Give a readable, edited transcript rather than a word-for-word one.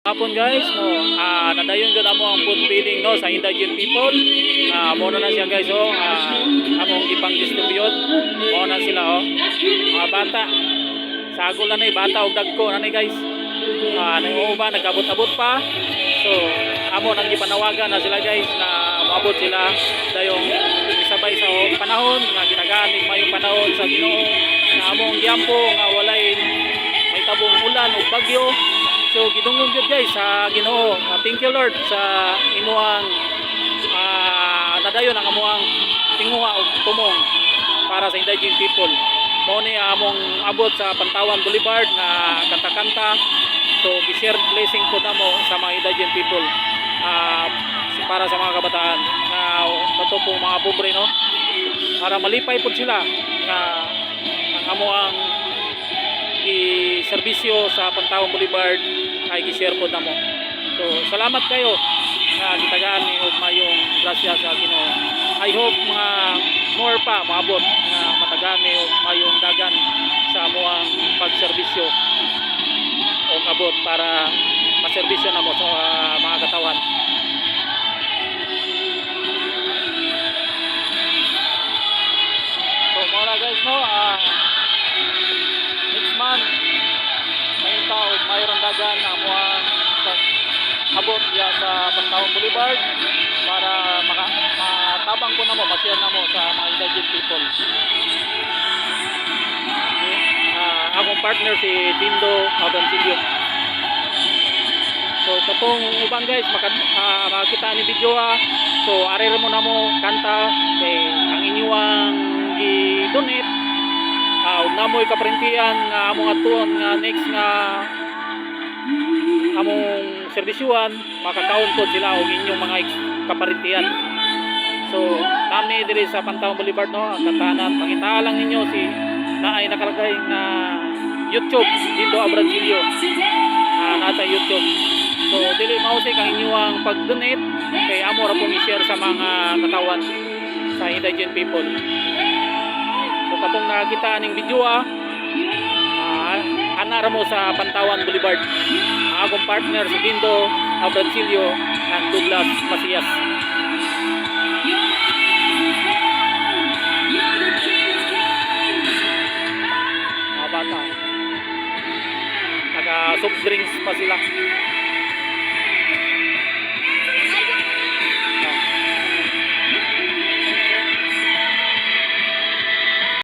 Hapon guys, no, nadayon gud amo ang food feeding no sa indigent people. Mo na siya guys among ipang distribute. Mo na sila mga bata. Sagol na bata og dagko na guys. Nanguuba nagabot-abot pa. So, amo nang gipanawagan na sila guys na moabot sila dayong isabay sa panahon nga ginagamit mayong panahon sa Ginoo na among giampo nga walay may tabong ulan o bagyo. So gidungog gyud guys sa Ginoo. Thank you Lord sa imuang nadayon ang amuang tinguha og tumong para sa indigent people. Mao ni among abot sa Pantawan Boulevard nga kanta-kanta. So i-share blessing po namo sa mga indigent people para sa mga kabataan nga kato pong mga pobre no. Para malipay pud sila nga ang amuang i-serbisyo sa Pantawan Boulevard ay i-share po namo. So salamat kayo nga gitagaan ni og mayong grasya sa Ginoo. I hope mga more pa maabot nga matagaan ni og mayong dagan sa amuang pagserbisyo og abot para maserbisyo namo sa mga katawan. So mora guys no, next month may tao mayroon dagan na amuang abot ya sa Pantawan Boulevard para matabang ko namo, ma-share namo sa mga indigent people. Akong partner si Dindo Abansilio. So katong ubang guys makita ni video so are mo namo kanta kay ang inyong gi-donate namoy kaparintian nga among atuon nga next nga among serbisyuan makakaon po sila og inyong mga kaparintian. So nami diri sa Pantawan Boulevard no, katanan pangita lang ninyo si naay nakalagay na YouTube Dindo Abranchillo nasa YouTube. So dili mao kang inyong pag-donate kay amo ra pong i-share sa mga katawan sa indigent people. So katong nakita ning video anara mo sa Pantawan Boulevard. Akong partner si Dindo Abranchillo and Douglas Macias. Mga bata naka soft drinks pa sila.